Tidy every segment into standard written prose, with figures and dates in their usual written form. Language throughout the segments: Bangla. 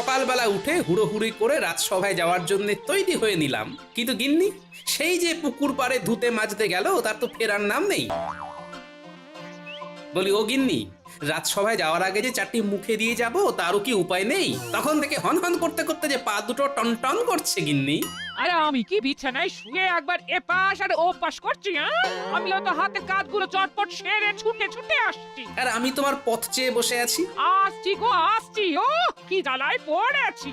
সকালবেলা উঠে হুড়োহুড়ি করে রাজসভায় যাওয়ার জন্য তৈরি হয়ে নিলাম, কিন্তু গিন্নি সেই যে পুকুর পাড়ে ধুতে মাজতে গেল তার তো ফেরার নাম নেই। বলি ও গিন্নি, রাজসভায় যাওয়ার আগে যে চারটি মুখে দিয়ে যাব তারও কি উপায় নেই? তখন থেকে হন হন করতে করতে যে পা দুটো টন টন করছে গিন্নি। আরে আমি কি বিছানায় শুয়ে একবার এপাশ আর ওপাশ করছি? আমিও তো হাতে কাজগুলো চটপট সেরে ছুটে ছুটে আসছি। আর আমি তোমার পথ চেয়ে বসে আছি। আসছি গো আসছি, ও কি জ্বালায় পড়েছি।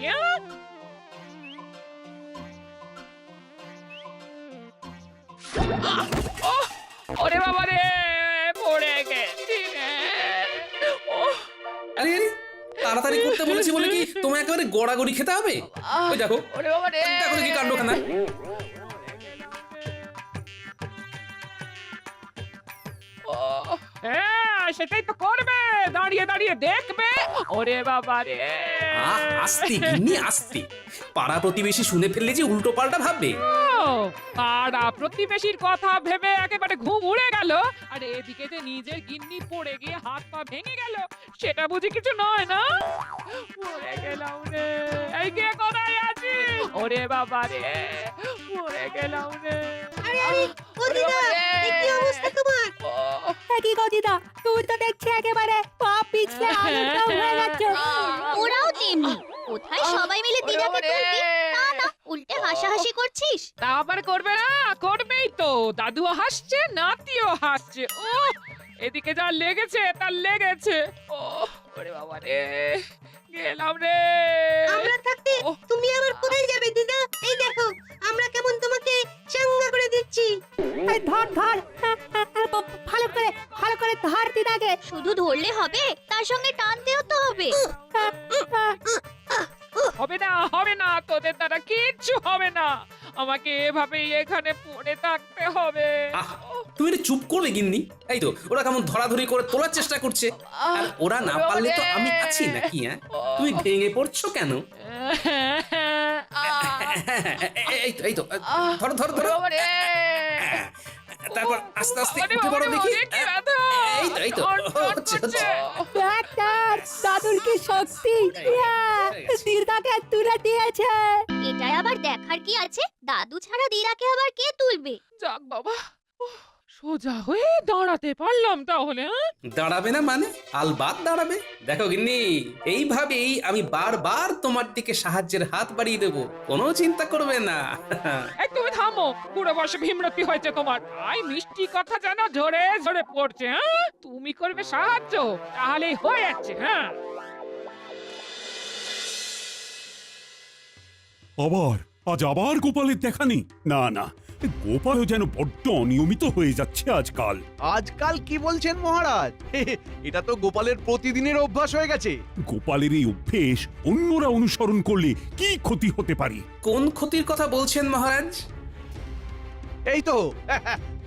ওরে বাবা রে, পড়ে গেছি রে। আরে আরে, তাড়াতাড়ি করতে বলেছি বলে কি তোমায় একেবারে গড়াগড়ি খেতে হবে? ওই দেখো, ওরে বাবা রে, দেখো দেখি কাণ্ডখানা। হ্যাঁ সেটাই তো করবে, দাঁড়িয়ে দাঁড়িয়ে দেখবে। ওরে বাবা রে, আস্তে গিন্নি আস্তে, পাড়া প্রতিবেশী শুনে ফেললে যে উল্টো পাল্টা ভাববে। পাড়া প্রতিবেশীর কথা ভেবে একেবারে ঘুম উড়ে গেল, আর এদিকে যে নিজের গিন্নি পড়ে গিয়ে হাত পা ভেঙে গেল, সেটা বুঝি কিছু নয় না? পড়ে গেলাম রে, এই কে কোথায় আছি? ওরে বাবা রে, পড়ে গেলাম রে। আরে আরে ও দিদা, এই কি অবস্থা তোমার? কি গো দিদা, তুই তো দেখছি একেবারে পা পিছলে আলুটা হয়ে যাচ্ছে। ওরাও তেমনি, কোথায় সবাই মিলে দিদাকে তুলবি, তা না উল্টে হাসাহাসি করছিস। তা আবার করবে না? করবেই তো, দাদুও হাসছে, নাতিও হাসছে। ও এদিকে যা লেগেছে তার লেগেছে। ও ওরে বাবা রে, গেলাম রে। আমরা থাকতে তুমি আবার কোথায় যাবে দিদা? এই দেখো আমরা কেমন তোমাকে চাঙ্গা করে দিচ্ছি। এই ধর ধর, ভালো করে ধর দিদাকে। শুধু ধরলে হবে, তার সঙ্গে টানতেও তো হবে। হবে না হবে না, তোদের দ্বারা কিচ্ছু হবে না, আমাকে এভাবেই এখানে পড়ে থাকতে হবে। আহ, তুমি একটু চুপ করবে গিন্নি? এই তো ওরা কেমন ধরাধরি করে তোলার চেষ্টা করছে, আর ওরা না পারলে তো আমি আছি নাকি? তুমি ভেঙে পড়ছো কেন? এই তো ধরো ধরো ধরো, তারপর আস্তে আস্তে উঠে পড়ো দেখি। এই তো হচ্ছে হচ্ছে। ডাক্তার, দাদুর কি শক্তি! দিদাকে তুলে দিয়েছে। এটাই আবার দেখার কি আছে, দাদু ছাড়া দিদাকে আবার কে তুলবে? যাক বাবা, সোজা হয়ে দাঁড়াতে পারলাম তাহলে। দাঁড়াবে না মানে? আলবাত দাঁড়াবে। দেখো গিন্নি, এইভাবেই আমি বারবার তোমার দিকে সাহায্যের হাত বাড়িয়ে দেবো, কোনো চিন্তা করবে না। এই তুমি থামো, পুরো বয়সে ভীমরতি হয়েছে তোমার, তাই মিষ্টি কথা যেন ঝরে ঝরে পড়ছে। তুমি করবে সাহায্য, তাহলেই হয়ে যাচ্ছে। আজ আবার গোপালের দেখা নেই। না না, গোপালও যেন বড্ড অনিয়মিত হয়ে যাচ্ছে আজকাল। আজকাল কি বলছেন মহারাজ? এটা তো গোপালের প্রতিদিনের অভ্যাস হয়ে গেছে। গোপালের এই অভ্যেস অন্যরা অনুসরণ করলে কি ক্ষতি হতে পারে? কোন ক্ষতির কথা বলছেন মহারাজ? এই তো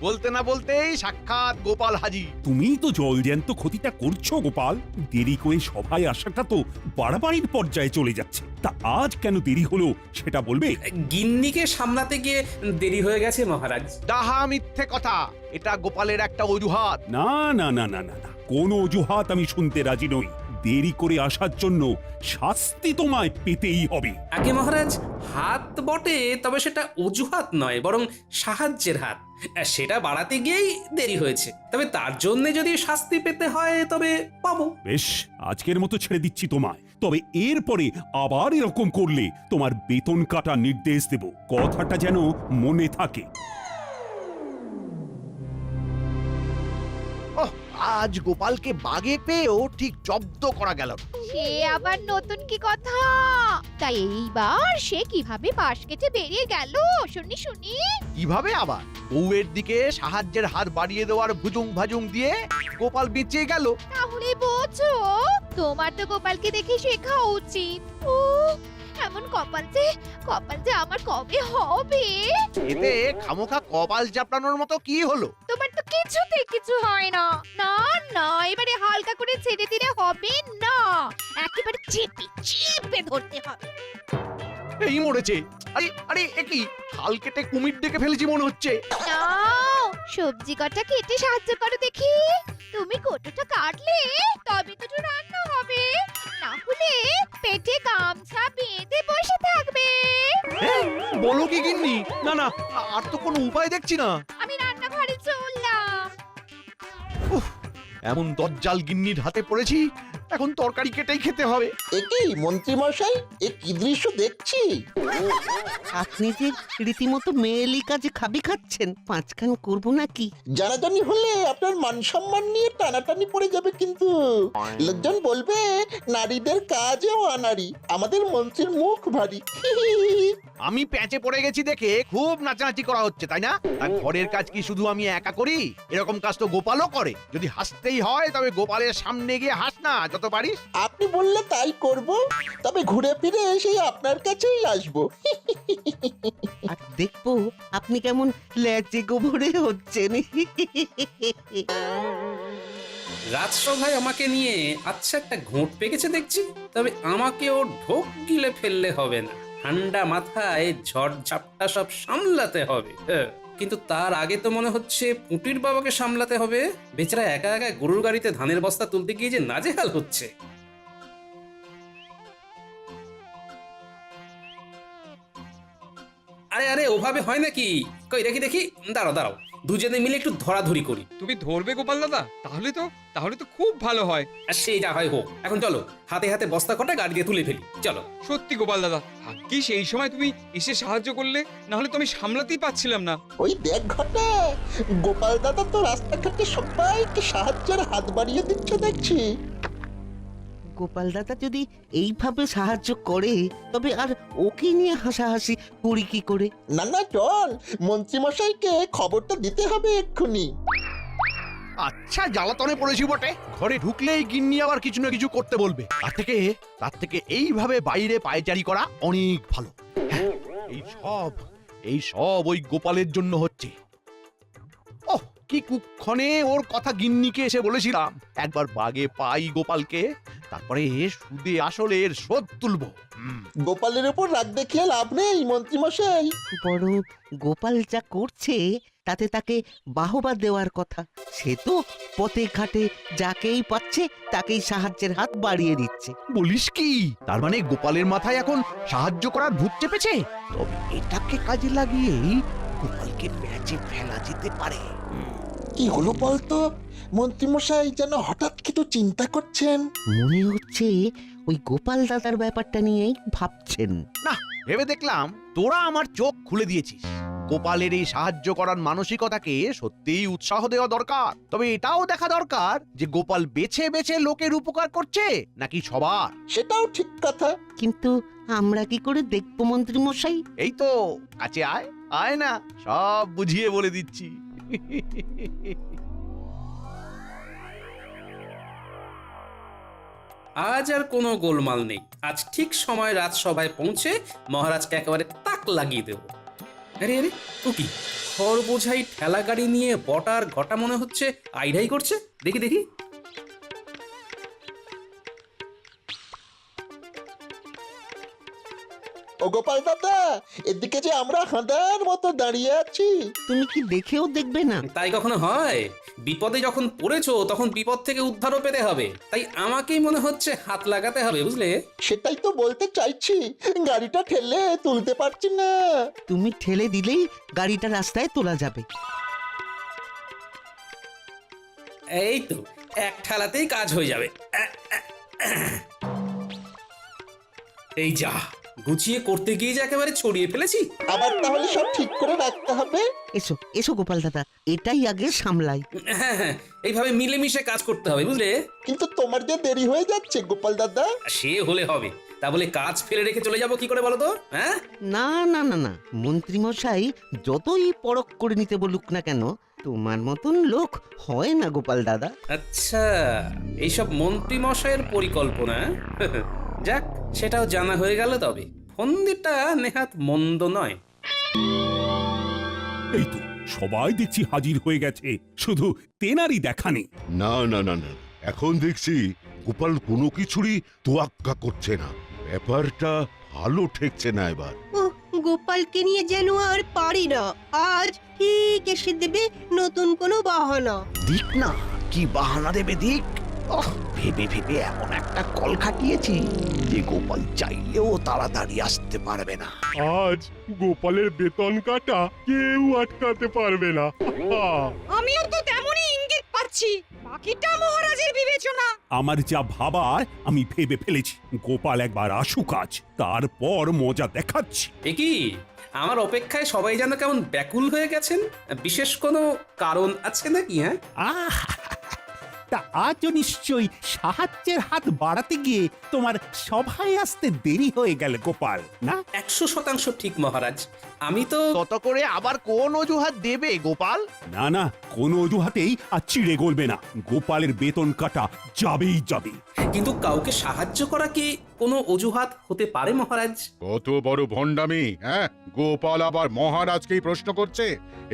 বলতে না বলতেই সাক্ষাৎ গোপাল হাজির। তুমি তো জলজ্যান্ত ক্ষতিটা করছো গোপাল। দেরি করে সভায় আসাটা তো বাড়াবাড়ির পর্যায়ে চলে যাচ্ছে। তা আজ কেন দেরি হলো সেটা বলবে? গিন্নিকে সামলাতে গিয়ে দেরি হয়ে গেছে মহারাজ। ডাহা মিথ্যে কথা, এটা গোপালের একটা অজুহাত। না না না না না না, কোনো অজুহাত আমি শুনতে রাজি নই। দেরি করে আসার জন্য শাস্তি তোমায় পেতেই হবে। আগে মহারাজ, হাত বটে, তবে সেটা অজুহাত নয়, বরং সাহায্যের হাত। সেটা বাড়াতে গিয়েই দেরি হয়েছে, তবে তার জন্য যদি শাস্তি পেতে হয় তবে পাবো। বেশ, আজকের মতো ছেড়ে দিচ্ছি তোমায়, তবে এরপরে আবার এরকম করলে তোমার বেতন কাটার নির্দেশ দেব, কথাটা যেন মনে থাকে। আজ গোপালকে বাগে পেয়েও ঠিক জব্দ করা গেল। সে আবার নতুন কি কথা? তাই এইবার সে কিভাবে পাশ কেটে বেরিয়ে গেল শুনি শুনি। কিভাবে আবার? বউয়ের দিকে সাহায্যের হাত বাড়িয়ে দেওয়ার ভুজুং ভাজুং দিয়ে গোপাল বেঁচে গেল। তাহলে বোঝো, তোমার তো গোপালকে দেখে শেখা উচিত। ও এমন কপাল যে আমার কবে হবে? এতে খামোখা কপাল চাপড়ানোর মতো কি হলো? তোমার তো কিছুতে কিছু হয় না। না না, এবারে হালকা করে ছেড়ে দিলে হবে না, একেবারে চেপে চেপে ধরতে হবে। এই মরেছে। আরে আরে, একই হাল কেটে কুমির ডেকে ফেলেছি মনে হচ্ছে। নাও, সবজি কটা কেটে সাহায্য করো দেখি। তুমি কতটা কাটলে তবে তো রান্না হবে, না হলে পেটে গামছা উপায় দেখছি না। আমি রান্নাঘরে চললাম। এমন দজ্জাল গিন্নির হাতে পড়েছি, এখন তরকারি কেটেই খেতে হবে। একই মন্ত্রী মশাই, এ কি দৃশ্য দেখছি? আপনি যে রীতিমতো মেয়েলি কাজে খাবি খাচ্ছেন, পাঁচখান করবো নাকি? জানাজানি হলে আপনার মান সম্মান নিয়ে টানাটানি পড়ে যাবে কিন্তু। লোকজন বলবে নারীদের কাজেও আনারি, আমাদের মন্ত্রীর মুখ ভারী। আমি প্যাঁচে পড়ে গেছি দেখে খুব নাচানাচি করা হচ্ছে, তাই না? আর ঘরের কাজ কি শুধু আমি একা করি? এরকম কাজ তো গোপালও করে। যদি হাসতেই হয় তবে গোপালের সামনে গিয়ে হাস না যত পারিস। আপনি বললে তাই করব, তবে ঘুরে ফিরে সেই আপনার কাছেই আসবো। আর দেখবো আপনি কেমন ল্যাচে গোবরে হচ্ছেন। রাজসভায় আমাকে নিয়ে আচ্ছা একটা ঘোট পেকেছে দেখছি, তবে আমাকেও ঢোক গিলে ফেললে হবে না। ঠান্ডা মাথায় ঝড় ঝাপটা সব সামলাতে হবে। কিন্তু তার আগে তো মনে হচ্ছে পুটির বাবাকে সামলাতে হবে। বেচারা একা একা গরুর গাড়িতে ধানের বস্তা তুলতে গিয়ে যে নাজেহাল হচ্ছে। আরে আরে ওভাবে হয় নাকি? কই দেখি দেখি, দাঁড়াও দাঁড়াও, দুজনে মিলে একটু ধরাধরি করি। তুমি ধরবে গোপাল দাদা? তাহলে তো খুব ভালো হয়। আর সেই যা হয় হোক, এখন চলো হাতে হাতে বস্তা কটা গাড়ি দিয়ে তুলে ফেলি, চলো। সত্যি গোপাল দাদা, ভাগ্যিস সেই সময় তুমি এসে সাহায্য করলে, না হলে তো আমি সামলাতেই পারছিলাম না। ওই দেখ ঘটা, গোপাল দাদা তো রাস্তাঘাটে সবাইকে সাহায্যের হাত বাড়িয়ে দিচ্ছে দেখছি। গোপাল দাদা যদি এইভাবে সাহায্য করে, তবে আর ওকে নিয়ে হাসাহাসি করি কি করে? না না, চল মন্ত্রী মশাইকে খবরটা দিতে হবে এক্ষুনি। আচ্ছা, জ্বালাতনে পড়েছি বটে। ঘরে ঢুকলেই গিন্নি আবার কিছু না কিছু করতে বলবে। তার থেকে এইভাবে বাইরে পায়চারি করা অনেক ভালো। হ্যাঁ, এই সব ওই গোপালের জন্য হচ্ছে। ওহ, কি কুক্ষণে ওর কথা গিন্নিকে এসে বলেছিলাম। একবার বাগে পাই গোপালকে, তারপরে সুদে আসলে এর শোধ তুলবো। গোপালের উপর রাগ দেখিয়ে লাভ নেই মন্ত্রী মশাই। বরং গোপাল যা করছে তাতে তাকে বাহবা দেওয়ার কথা। সে তো পথে ঘাটে যাকেই পাচ্ছে তাকেই সাহায্যের হাত বাড়িয়ে দিচ্ছে। বলিস কি? তার মানে গোপালের মাথায় এখন সাহায্য করার ভূত চেপেছে? তবে এটাকে কাজে লাগিয়েই গোপালকে প্যাচে ফেলা যেতে পারে। কি হলো বলতো? মন্ত্রী মশাই যেন হঠাৎ কিছু চিন্তা করছেন। মনে হচ্ছে ওই গোপাল দাদার ব্যাপারটা নিয়েই ভাবছেন। না, ভেবে দেখলাম তোরা আমার চোখ খুলে দিয়েছিস। গোপালের এই সাহায্য করার মানসিকতাকে সত্যিই উৎসাহ দেওয়া দরকার। তবে এটাও দেখা দরকার যে গোপাল বেছে বেছে লোকের উপকার করছে নাকি সবার। সেটাও ঠিক কথা। কিন্তু আমরা কি করে দেখবো মন্ত্রী মশাই? এই তো কাছে আয়, আয় না, সব বুঝিয়ে বলে দিচ্ছি। আজ আর কোনো গোলমাল নেই। আজ ঠিক সময় রাজসভায় পৌঁছে মহারাজকে একেবারে তাক লাগিয়ে দেব। আরে আরে, তো কি খড় বোঝাই ঠেলা গাড়ি নিয়ে বটার ঘটা মনে হচ্ছে আইডাই করছে। দেখি দেখি, ও গোপাল দাদা, এদিকে যে আমরা হাঁদার মতো দাঁড়িয়ে আছি। তুমি কি দেখেও দেখবে না? তাই কখনো হয়? বিপদে যখন পড়েছো তখন বিপদ থেকে উদ্ধারও পেতে হবে। তাই আমাকেই মনে হচ্ছে হাত লাগাতে হবে, বুঝলে? সেটাই তো বলতে চাইছি, গাড়িটা ঠেলে তুলতে পারছি না। তুমি ঠেলে দিলেই গাড়িটা রাস্তায় তোলা যাবে। এই তো, এক ঠেলাতেই কাজ হয়ে যাবে। এই যা, গুছিয়ে করতে গিয়ে যে একেবারে ছড়িয়ে ফেলেছি। আবার তাহলে সব ঠিক করে রাখতে হবে। এসো এসো গোপাল দাদা, এটাই আগে সামলাই। হ্যাঁ হ্যাঁ, এইভাবে মিলেমিশে কাজ করতে হবে, বুঝলে? কিন্তু তোমার যে দেরি হয়ে যাচ্ছে গোপাল দাদা। সে হলে হবে, তা বলে কাজ ফেলে রেখে চলে যাব কি করে বলো তো? হ্যাঁ, না না না না, মন্ত্রী মশাই যতই পরখ করে নিতে বলুক না কেন, তোমার মতন লোক হয় না গোপাল দাদা। আচ্ছা, এইসব মন্ত্রী মশাইয়ের পরিকল্পনা। যাক, সেটাও জানা হয়ে গেল। তবে ফন্দিটা নেহাত মন্দ নয়। এই তো সবাই দেখছি হাজির হয়ে গেছে, শুধু তেনারই দেখা নেই। না না না না, এখন দেখছি গোপাল কোনো কিছুরই তোয়াক্কা করছে না। ব্যাপারটা ভালো ঠেকছে না এবার। গোপালকে নিয়ে যেন আর পারি না। আজ ঠিক এসে দেবে নতুন কোনো বাহানা। দিক না, কি বাহানা দেবে দিক। ভেবে ভেবে এমন একটা কল খাটিয়েছি যে গোপাল চাইলেও তাড়াতাড়ি আসতে পারবে না। আজ গোপালের বেতন কাটা কেউ আটকাতে পারবে না। আমিও তো তেমনই ইঙ্গিত পাচ্ছি, বাকিটা মহারাজের বিবেচনা। আমার যা ভাবার আমি ভেবে ফেলেছি, গোপাল একবার আসুক আজ, তারপর মজা দেখাচ্ছি। এ কি, আমার অপেক্ষায় সবাই যেন কেমন ব্যাকুল হয়ে গেছেন। বিশেষ কোনো কারণ আছে নাকি? হ্যাঁ, আহ, তা আজও নিশ্চয়ই সাহায্যের হাত বাড়াতে গিয়ে তোমার সভায় আসতে দেরি হয়ে গেল গোপাল, না? 100% ঠিক মহারাজ। আমি তো তত করে আবার কোন অজুহাত দেবে গোপাল? না না, কোনো অজুহাতেই আর চিড়ে গলবে না। গোপালের বেতন কাটা যাবেই যাবে। কিন্তু কাউকে সাহায্য করা কি কোনো অজুহাত হতে পারে মহারাজ? কত বড় ভণ্ডামি! হ্যাঁ, গোপাল আবার মহারাজকেই প্রশ্ন করছে।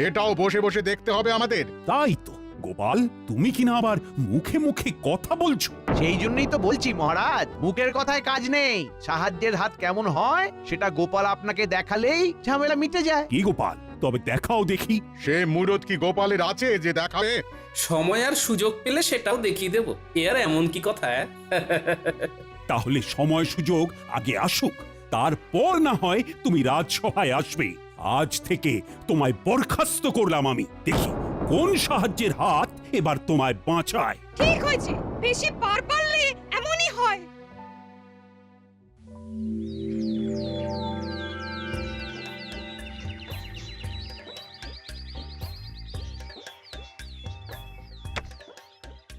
এটাও বসে বসে দেখতে হবে আমাদের। তাই তো গোপাল, তুমি কিনা আবার মুখে মুখে কথা বলছো। সেই জন্যই তো বলছি মহারাজ, মুখের কথায় কাজ নেই। সাহায্যের হাত কেমন হয় সেটা গোপাল আপনাকে দেখালেই ঝামেলা মিটে যায়। কি গোপাল, তবে দেখাও দেখি। সে মুরত কি গোপালের আছে যে দেখাবে? সময় আর সুযোগ পেলে সেটাও দেখিয়ে দেব। এ আর এমন কি কথা? তাহলে সময় সুযোগ আগে আসুক, তারপর না হয় তুমি রাজসভায় আসবে। আজ থেকে তোমায় বরখাস্ত করলাম আমি। দেখি কোন সাহায্যের হাত এবার তোমায় বাঁচায়। ঠিক হয়েছে, বেশি পার পারলে এমনই হয়।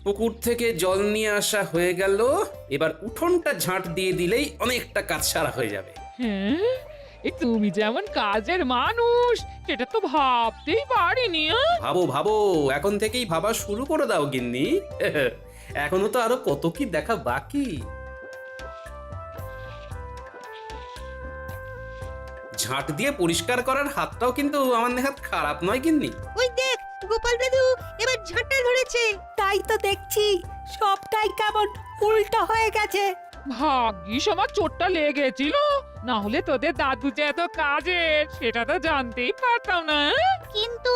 পুকুর থেকে জল নিয়ে আসা হয়ে গেল। এবার উঠোনটা ঝাঁট দিয়ে দিলেই অনেকটা কাজ সারা হয়ে যাবে। হ্যাঁ, এ তুমি যেমন কাজের মানুষ সেটা তো ভাবতেই পারিনি। ভাবো ভাবো, এখন থেকেই ভাবা শুরু করে দাও গিন্নি। এখনো তো আরো কত কি দেখা বাকি। ঝাঁট দিয়ে পরিষ্কার করার হাতটাও কিন্তু আমার নেহাত খারাপ নয় গিন্নি। ওই দেখ, গোপাল দাদু এবার ঝাঁটা ধরেছে। তাই তো দেখছি, সবটাই কেমন উল্টো হয়ে গেছে। ভাগ্যিস আমার চোটটা লেগেছিল, না হলে তোদের দাদু যে এত কাজের সেটা তো জানতেই পারতাম না। কিন্তু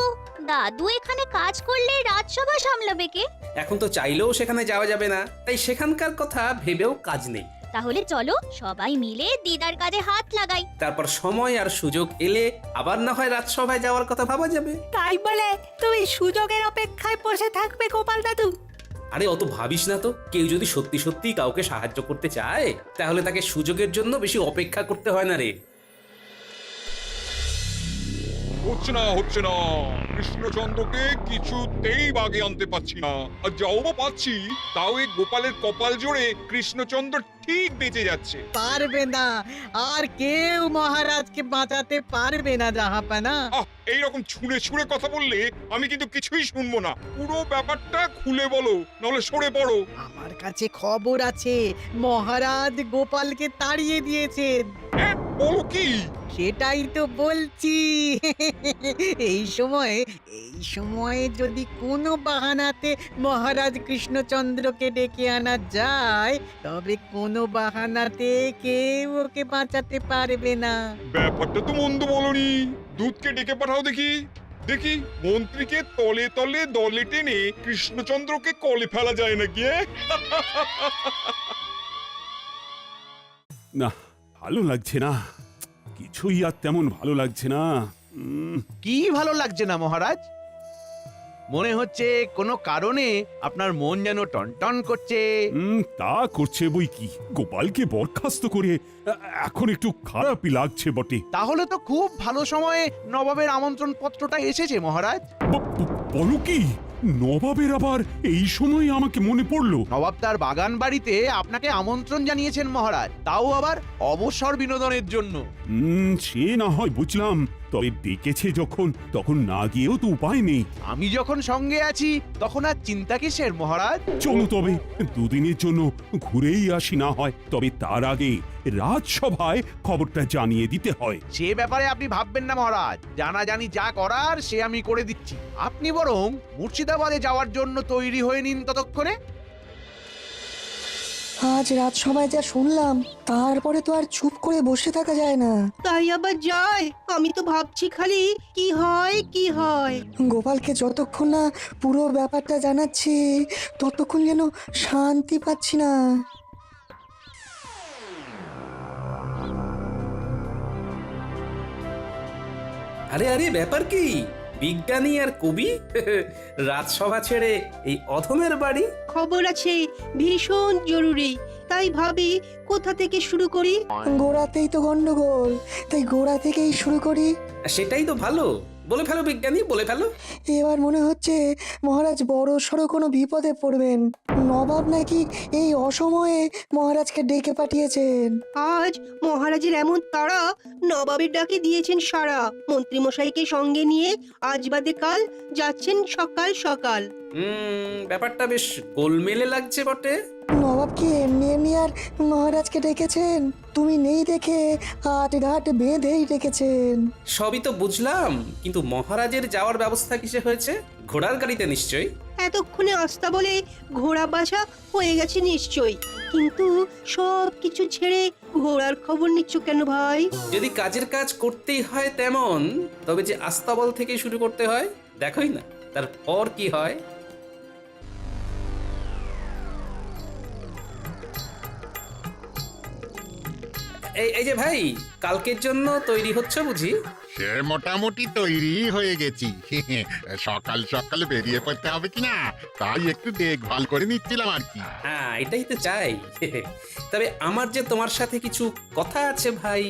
দাদু এখানে কাজ করলে রাজসভা সামলাবে কে? এখন তো চাইলেও সেখানে যাওয়া যাবে না, তাই সেখানকার কথা ভেবেও কাজ নেই। তাহলে চলো সবাই মিলে দিদার কাজে হাত লাগাই। তারপর সময় আর সুযোগ এলে আবার না হয় রাজসভায় যাওয়ার কথা ভাবা যাবে। তাই বলে তুমি সুযোগের অপেক্ষায় বসে থাকবে গোপাল দাদু? আরে অত ভাবিস না তো। কেউ যদি সত্যি সত্যি কাউকে সাহায্য করতে চায় তাহলে তাকে সুযোগের জন্য বেশি অপেক্ষা করতে হয় না রে। হচ্ছে না, কৃষ্ণচন্দ্রকে কিছুতেই বাগে আনতে পাচ্ছি না। আর যাও বা পাচ্ছি, তাও এই গোপালের কপাল জোরে কৃষ্ণচন্দ্র ঠিক বেঁচে যাচ্ছে। পারবে না, আর কেউ মহারাজকে বাঁচাতে পারবে না জাহাপানা। এইরকম ছুঁড়ে ছুঁড়ে কথা বললে আমি কিন্তু কিছুই শুনবো না। পুরো ব্যাপারটা খুলে বলো, নাহলে সরে পড়ো। আমার কাছে খবর আছে, মহারাজ গোপালকে তাড়িয়ে দিয়েছেন। বলো কি? সেটাই তো বলছি। এই সময়ে যদি কোনো বাহানাতে মহারাজ কৃষ্ণচন্দ্রকে ডেকে আনা যায়, তবে কোনো বাহানাতে কেউ ওকে বাঁচাতে পারবে না। ব্যাপারটা তো মন্দ বলনি। দুধকে ডেকে পাঠাও দেখি। দেখি মন্ত্রীকে তলে তলে দলে টেনে কৃষ্ণচন্দ্রকে কলে ফেলা যায় নাকি? না, ভালো লাগছে না, কিছুই আর তেমন ভালো লাগছে না। কি ভালো লাগছে না মহারাজ? মনে হচ্ছে কোনো কারণে আপনার মন যেন টনটন করছে। তা করছে বই কি, গোপালকে বরখাস্ত করে এখন একটু খারাপই লাগছে বটে। তাহলে তো খুব ভালো সময়ে নবাবের আমন্ত্রণ পত্রটা এসেছে মহারাজ। বলো কি, নবাবের আবার এই সময় আমাকে মনে পড়লো? নবাব তার বাগান বাড়িতে আপনাকে আমন্ত্রণ জানিয়েছেন মহারাজ, তাও আবার অবসর বিনোদনের জন্য। সে না হয় বুঝলাম, তবে ডেকেছে যখন তখন না গিয়েও তো উপায় নেই। আমি যখন সঙ্গে আছি তখন আর চিন্তা কিসের মহারাজ? চলো তবে দুদিনের জন্য ঘুরেই আসি না হয়, তবে তার আগে রাজসভায় খবরটা জানিয়ে দিতে হয়। সে ব্যাপারে আপনি ভাববেন না মহারাজ, জানাজানি যা করার সে আমি করে দিচ্ছি। আপনি বরং মুর্শিদাবাদে যাওয়ার জন্য তৈরি হয়ে নিন ততক্ষণে। আজ রাজসভায় যা শুনলাম তারপরে তো আর চুপ করে বসে থাকা যায় না। তাই আবার যায়? আমি তো ভাবছি খালি কি হয় কি হয়। গোপালকে যতক্ষণ না পুরো ব্যাপারটা জানাচ্ছি ততক্ষণ যেন শান্তি পাচ্ছি না। আরে আরে ব্যাপার কি? বিজ্ঞানী আর কবি রাজসভা ছেড়ে এই অধমের বাড়ি? খবর আছে ভীষণ জরুরি, তাই ভাবি কোথা থেকে শুরু করি। গোড়াতেই তো গন্ডগোল, তাই গোড়া থেকেই শুরু করি। সেটাই তো ভালো, বলে ফেলো বিজ্ঞানী, বলে ফেলো। এবার মনে হচ্ছে মহারাজ বড় সড়ো কোনো বিপদে পড়বেন। নবাব নাকি এই অসময়ে মহারাজকে ডেকে পাঠিয়েছেন। আজ মহারাজের এমন তাড়া, নবাবের ডাকে দিয়েছেন সারা। মন্ত্রী মশাইকে সঙ্গে নিয়ে আজ বাদে কাল যাচ্ছেন সকাল সকাল। ব্যাপারটা বেশ গোলমেলে লাগছে বটে। নবাব কি এমনি এমনি আর মহারাজকে ডেকেছেন? তুমি নেই দেখে আট ঘাট বেঁধেই ডেকেছেন। সবই তো বুঝলাম, কিন্তু মহারাজের যাওয়ার ব্যবস্থা কিসে হয়েছে? ঘোড়ার গাড়িতে নিশ্চয়ই। এতক্ষণে আস্তা বলে ঘোড়া বাছা হয়ে গেছে নিশ্চয়ই, কিন্তু সব কিছু ছেড়ে ঘোড়ার খবর নিচ্ছ কেন ভাই? যদি কাজের কাজ করতেই হয় তেমন, তবে যে আস্তাবল থেকে শুরু করতে হয় দেখোই না, তারপর কি হয়। এই যে ভাই, কালকের জন্য তৈরি হচ্ছে বুঝি? সে মোটামুটি তৈরি হয়ে গেছি। সকাল সকাল বেরিয়ে পড়তে হবে কিনা তাই একটু দেখভাল করে নিচ্ছিলাম আর কি। হ্যাঁ, এটাই তো চাই। তবে আমার যে তোমার সাথে কিছু কথা আছে ভাই।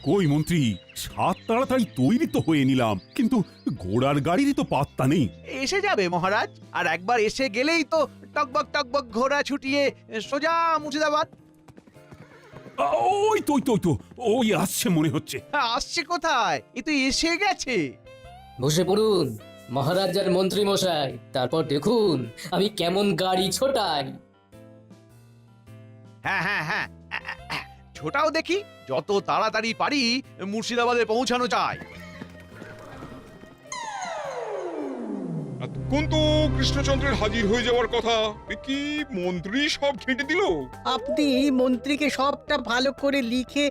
কই মন্ত্রী, সাত তাড়াতাড়ি তৈরি তো হয়ে নিলাম, কিন্তু ঘোড়ার গাড়িরই তো পাত্তা নেই। এসে যাবে মহারাজ, আর একবার এসে গেলেই তো টকবক টকবক ঘোড়া ছুটিয়ে সোজা মুর্শিদাবাদ। ওই তো ওই তো ওই তো ওই আসছে মনে হচ্ছে। আসছে কোথায়? এ তো এসে গেছে। বসে পড়ুন মহারাজ আর মন্ত্রী মশাই, তারপর দেখুন আমি কেমন গাড়ি ছোটাই। হ্যাঁ হ্যাঁ হ্যাঁ, ছোটাও দেখি, যত তাড়াতাড়ি পারি মুর্শিদাবাদে পৌঁছানো যায়। এতক্ষণ তো কৃষ্ণচন্দ্রের হাজির হয়ে যাওয়ার কথা, এ কি মন্ত্রী সব ঘেঁটে দিল? আপনি মন্ত্রীকে সবটা ভালো করে লিখে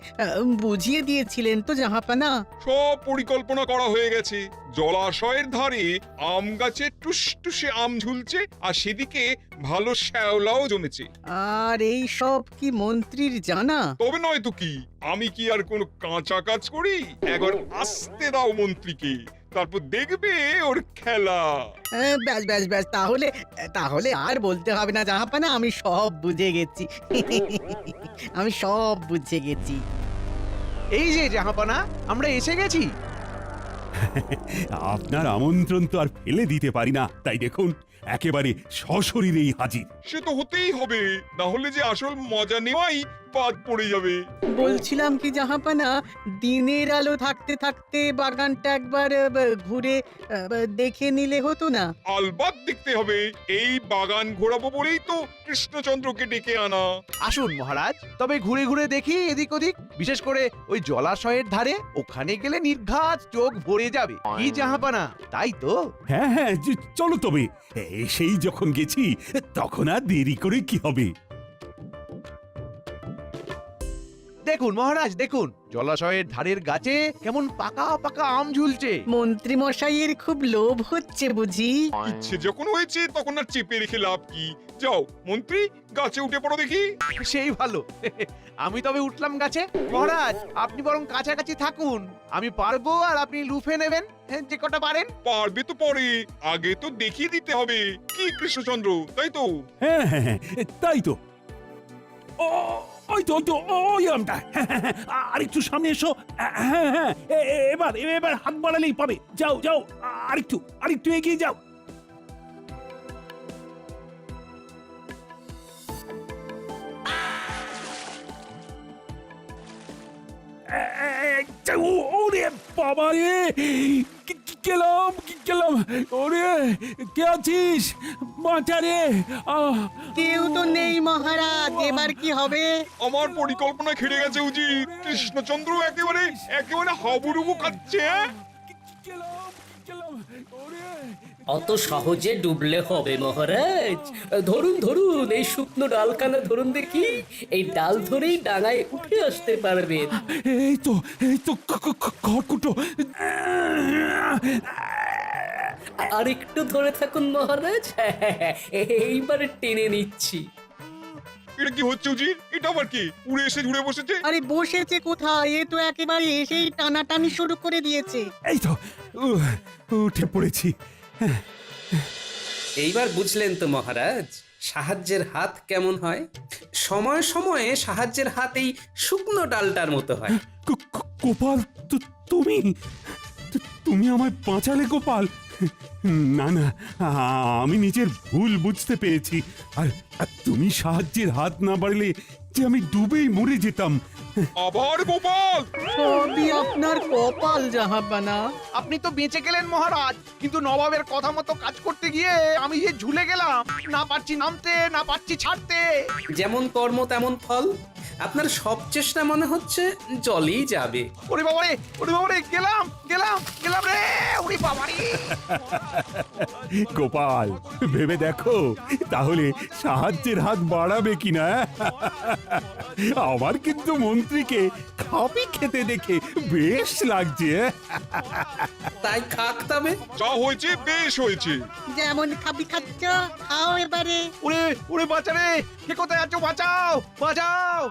বুঝিয়ে দিয়েছিলেন তো জাহাপানা। সব পরিকল্পনা করা হয়ে গেছে। জলাশয়ের ধারে আম গাছে টুসটুসে আম ঝুলছে, আর সেদিকে ভালো শ্যাওলাও জমেছে। আর এই সব কি মন্ত্রীর জানা? তবে নয় তো কি, আমি কি আর কোনো কাঁচা কাজ করি? একবার আসতে দাও মন্ত্রীকে, তারপর দেখবে ওর খেলা। ব্যাস ব্যাস ব্যাস, তাহলে তাহলে আর বলতে হবে না জাহাপানা, আমি সব বুঝে গেছি। আমি সব বুঝে গেছি। এই যে জাহাপানা, আমরা এসে গেছি। আপনার আমন্ত্রণ তো আর ফেলে দিতে পারি না, তাই দেখুন একেবারে সশরীরেই হাজির। সে তো হতেই হবে, না হলে যে আসল মজা নেওয়াই বাদ পড়ে যাবে। বলছিলাম কি জাহাপানা, দিনের আলো থাকতে থাকতে বাগানটা একবার ঘুরে দেখে নিলে হতো না? আলবাত দেখতে হবে, এই বাগান ঘোরাবো বলেই তো কৃষ্ণচন্দ্রকে ডেকে আনা। আসুন মহারাজ, তবে ঘুরে ঘুরে দেখি এদিক ওদিক, বিশেষ করে ওই জলাশয়ের ধারে। ওখানে গেলে নির্ঘাত চোখ ভরে যাবে। কি জাহাপানা, তাই তো? হ্যাঁ হ্যাঁ, চলো তবে। এসেই যখন গেছি তখন আর দেরি করে কি হবে। দেখুন মহারাজ, দেখুন জলাশয়ের ধারের গাছে কেমন পাকা পাকা আম ঝুলছে। মন্ত্রী মশাইয়ের খুব লোভ হচ্ছে বুঝি? ইচ্ছে যখন হয়েছে তখন আর চেপে রেখে লাভ কি? যাও মন্ত্রী, গাছে উঠে পড়ো দেখি। সেই ভালো। আমি তবে উঠলাম গাছে। মহারাজ, আপনি বরং কাছাকাছি থাকুন, আমি পারবো আর আপনি লুফে নেবেন যে কটা পারেন। পারবে তো পরে, আগে তো দেখিয়ে দিতে হবে কি কৃষ্ণচন্দ্র, তাই তো? হ্যাঁ হ্যাঁ হ্যাঁ, তাই তো। ওই তো ওই তো ওই আমটা। আর একটু সামনে এসো। হ্যাঁ হ্যাঁ, এবার এবার হাত বাড়ালেই পাবে। যাও যাও, আরেকটু এগিয়ে যাও। ওরে বাবা রে, গেলাম। ওরে, কে আছিস? বাঁচা রে। কেউ তো নেই মহারাজ, এবার কি হবে? আমার পরিকল্পনা খেড়ে গেছে উচিত। কৃষ্ণচন্দ্র একেবারে হাবুডুবু খাচ্ছে। গেলাম। অত সহজে ডুবলে হবে মহারাজ। ধরুন ধরুন, এই শুকনো ডালখানা ধরুন দেখি, এই ডাল ধরেই ডাঙায় উঠে আসতে পারবেন। এই তো খড়কুটো। আর একটু ধরে থাকুন মহারাজ, এইবারে টেনে নিচ্ছি। এটা কি হচ্ছে উজির? এটা আবার কি উড়ে এসে জুড়ে বসেছে? আরে বসেছে কোথায়, এ তো একেবারে এসেই টানাটানি শুরু করে দিয়েছে। এই তো উঠে পড়েছি। এইবার বুঝলেন তো মহারাজ, সাহায্যের হাত কেমন হয়? সময়ে সময়ে সাহায্যের হাত এই শুকনো ডালটার মতো হয়। গোপাল, তুমি আমায় বাঁচালে গোপাল। না না, আমি নিজের ভুল বুঝতে পেরেছি। আর তুমি সাহায্যের হাত না বাড়লে যে আমি ডুবেই মরে যেতাম। আবার গোপাল! সবই আপনার কপাল জাহাপানা। আপনি তো বেঁচে গেলেন মহারাজ, কিন্তু নবাবের কথা মতো কাজ করতে গিয়ে আমি যে ঝুলে গেলাম, না পারছি নামতে, না পারছি ছাড়তে। যেমন কর্ম তেমন ফল। আপনার সব চেষ্টা মনে হচ্ছে জলই যাবে। ওরে বাবারে, ওরে বাবারে, গেলাম গেলাম গেলাম রে, ওরে বাবারে। গোপাল, ভেবে দেখো তাহলে সাহায্যের হাত বাড়াবে কিনা। আমার কিন্তু মন্ত্রীকে খাপি খেতে দেখে বেশ লাগছে। তাই খাক তবে। যা হয়েছে বেশ হয়েছে। যেমন খাবি খাচ্ছ, খাও এবারে। ওরে ওরে বাঁচা রে, কে কোথায় আছো? বাঁচাও বাঁচাও।